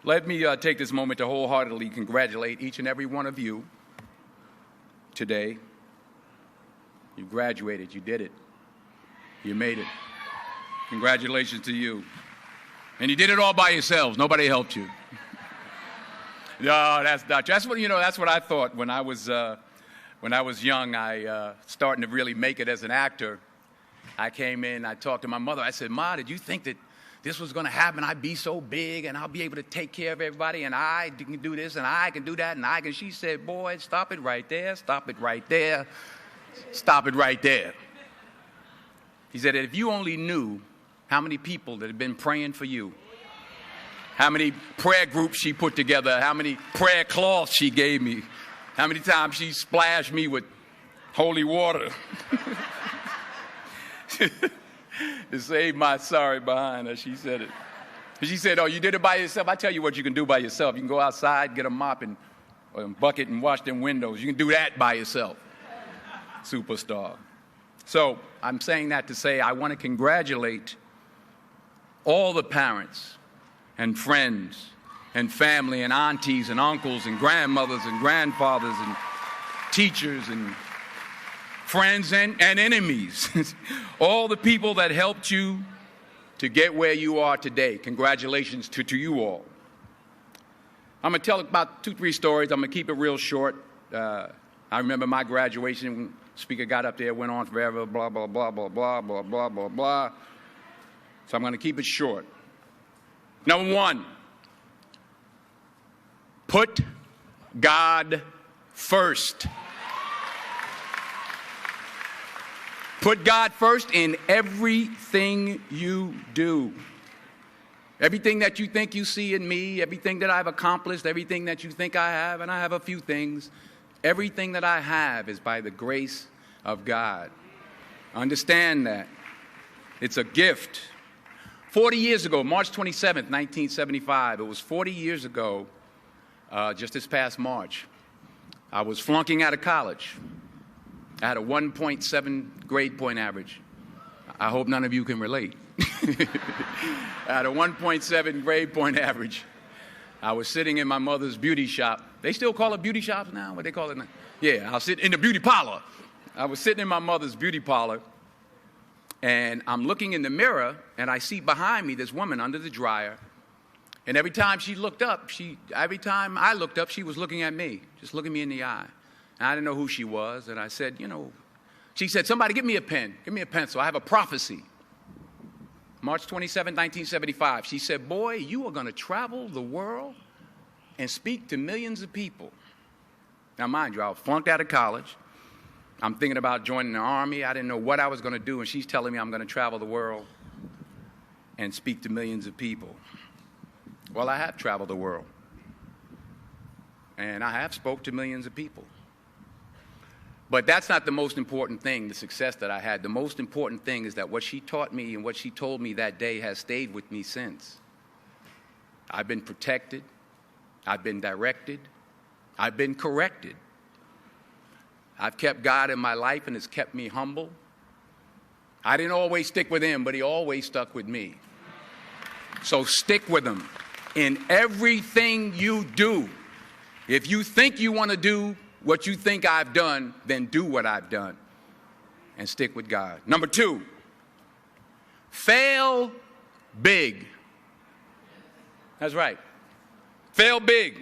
Let me take this moment to wholeheartedly congratulate each and every one of you today. You graduated. You did it. You made it. Congratulations to you. And you did it all by yourselves. Nobody helped you. No, that's not. That's what I thought when I was young. Starting to really make it as an actor. I came in. I talked to my mother. I said, "Ma, did you think that this was going to happen? I'd be so big, and I'll be able to take care of everybody, and I can do this, and I can do that, and I can." She said, "Boy, stop it right there. Stop it right there. Stop it right there." He said, "If you only knew how many people that have been praying for you, how many prayer groups she put together, how many prayer cloths she gave me, how many times she splashed me with holy water to save my sorry behind her." She said it. She said, "Oh, you did it by yourself? I tell you what you can do by yourself. You can go outside, get a mop and a bucket and wash them windows. You can do that by yourself." Superstar. So I'm saying that to say I want to congratulate all the parents and friends and family and aunties and uncles and grandmothers and grandfathers and teachers and friends and enemies. All the people that helped you to get where you are today. Congratulations to you all. I'm going to tell about 2-3 stories. I'm going to keep it real short. I remember my graduation when the speaker got up there, went on forever, blah, blah, blah, blah, blah, blah, blah, blah, blah. So I'm going to keep it short. Number 1, put God first. Put God first in everything you do. Everything that you think you see in me, everything that I've accomplished, everything that you think I have, and I have a few things, everything that I have is by the grace of God. Understand that. It's a gift. 40 years ago, March 27th, 1975, it was 40 years ago, just this past March, I was flunking out of college. I had a 1.7 grade point average. I hope none of you can relate. I had a 1.7 grade point average. I was sitting in my mother's beauty shop. They still call it beauty shops now? What they call it now? Yeah, I was sitting in the beauty parlor. I was sitting in my mother's beauty parlor, and I'm looking in the mirror, and I see behind me this woman under the dryer. And every time she looked up, every time I looked up, she was looking at me, just looking me in the eye. And I didn't know who she was, and I said, she said, "Somebody give me a pen, give me a pencil. I have a prophecy." March 27, 1975. She said, "Boy, you are going to travel the world and speak to millions of people." Now, mind you, I was flunked out of college. I'm thinking about joining the Army. I didn't know what I was going to do, and she's telling me I'm going to travel the world and speak to millions of people. Well, I have traveled the world, and I have spoke to millions of people. But that's not the most important thing, the success that I had. The most important thing is that what she taught me and what she told me that day has stayed with me since. I've been protected. I've been directed. I've been corrected. I've kept God in my life, and it's kept me humble. I didn't always stick with him, but he always stuck with me. So stick with him in everything you do. If you think you want to do what you think I've done, then do what I've done and stick with God. Number 2, fail big. That's right. Fail big.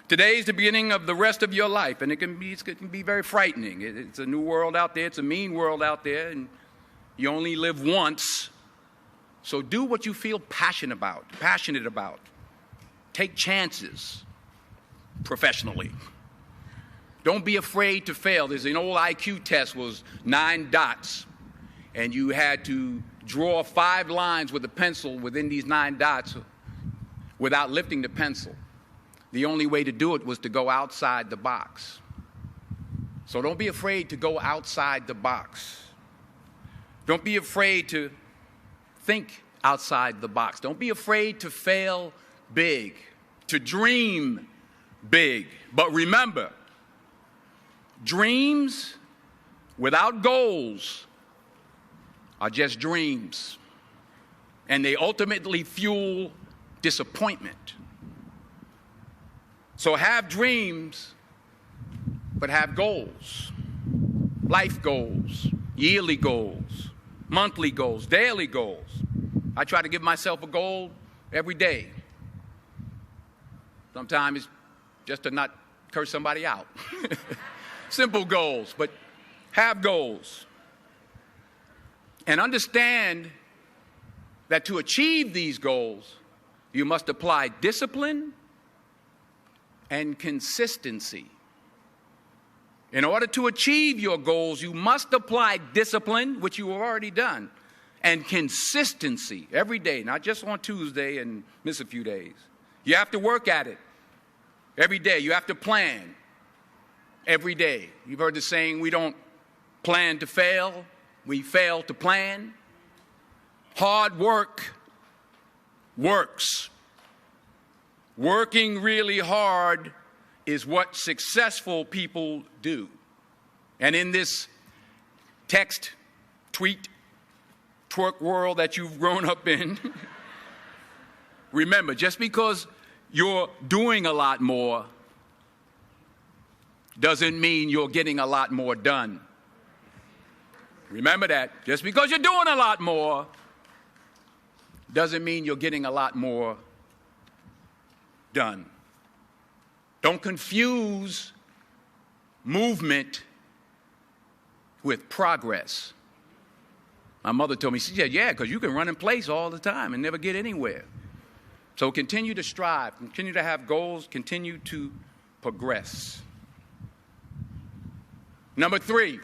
Today is the beginning of the rest of your life, and it can be very frightening. It's a new world out there. It's a mean world out there, and you only live once. So do what you feel passionate about. Take chances professionally. Don't be afraid to fail. There's an old IQ test, was 9 dots, and you had to draw 5 lines with a pencil within these 9 dots without lifting the pencil. The only way to do it was to go outside the box. So don't be afraid to go outside the box. Don't be afraid to think outside the box. Don't be afraid to fail big, to dream big. But remember, dreams without goals are just dreams. And they ultimately fuel disappointment. So have dreams, but have goals. Life goals, yearly goals, monthly goals, daily goals. I try to give myself a goal every day. Sometimes it's just to not curse somebody out. Simple goals, but have goals. And understand that to achieve these goals, you must apply discipline and consistency. In order to achieve your goals, you must apply discipline, which you have already done, and consistency every day, not just on Tuesday and miss a few days. You have to work at it every day. You have to plan every day. You've heard the saying, we don't plan to fail, we fail to plan. Hard work works. Working really hard is what successful people do. And in this text, tweet, twerk world that you've grown up in, remember, just because you're doing a lot more doesn't mean you're getting a lot more done. Remember that. Just because you're doing a lot more doesn't mean you're getting a lot more done. Don't confuse movement with progress. My mother told me, she said, yeah, because you can run in place all the time and never get anywhere. So continue to strive, continue to have goals, continue to progress. Number 3,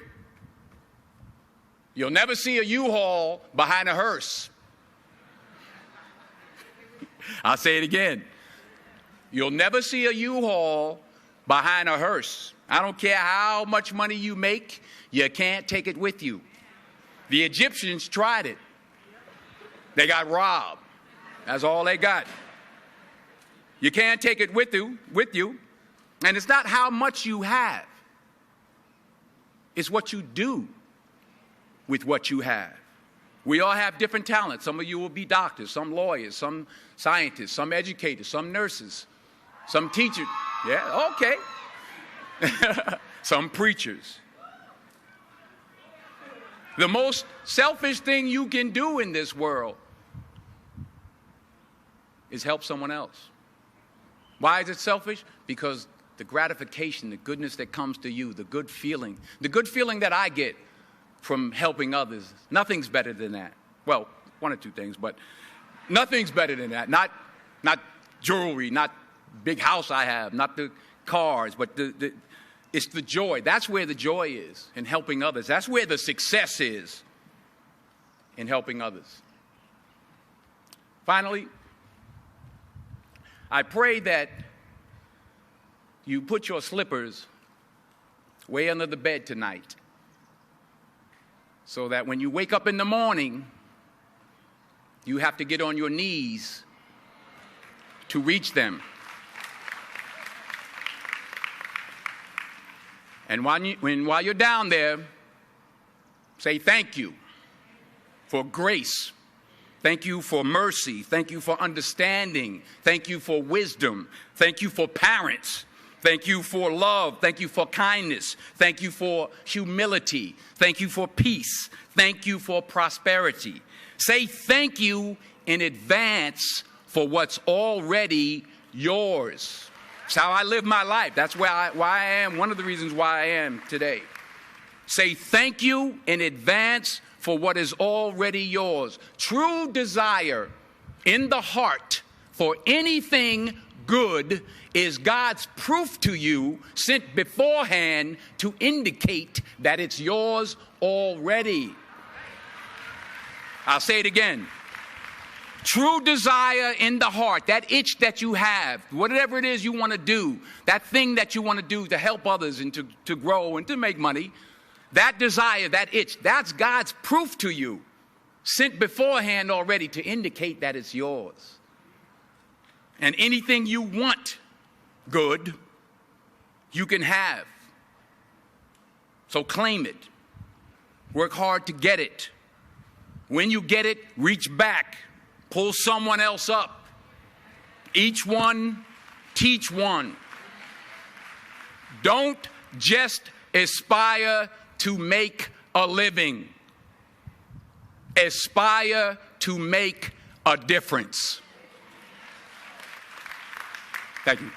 you'll never see a U-Haul behind a hearse. I'll say it again. You'll never see a U-Haul behind a hearse. I don't care how much money you make, you can't take it with you. The Egyptians tried it. They got robbed. That's all they got. You can't take it with you. And it's not how much you have. It's what you do with what you have. We all have different talents. Some of you will be doctors, some lawyers, some scientists, some educators, some nurses, some teachers. Yeah, okay. Some preachers. The most selfish thing you can do in this world is help someone else. Why is it selfish? Because the gratification, the goodness that comes to you, the good feeling that I get from helping others, nothing's better than that. Well, one or two things, but nothing's better than that. Not jewelry, not big house I have, not the cars, but it's the joy. That's where the joy is, in helping others. That's where the success is, in helping others. Finally, I pray that you put your slippers way under the bed tonight, so that when you wake up in the morning, you have to get on your knees to reach them. And while you're down there, say thank you for grace. Thank you for mercy. Thank you for understanding. Thank you for wisdom. Thank you for parents. Thank you for love. Thank you for kindness. Thank you for humility. Thank you for peace. Thank you for prosperity. Say thank you in advance for what's already yours. It's how I live my life. That's why I am, one of the reasons why I am today. Say thank you in advance for what is already yours. True desire in the heart for anything good is God's proof to you, sent beforehand to indicate that it's yours already. I'll say it again. True desire in the heart, that itch that you have, whatever it is you want to do, that thing that you want to do to help others and to grow and to make money, that desire, that itch, that's God's proof to you, sent beforehand already to indicate that it's yours. And anything you want good, you can have. So claim it. Work hard to get it. When you get it, reach back. Pull someone else up. Each one, teach one. Don't just aspire to make a living. Aspire to make a difference. Thank you.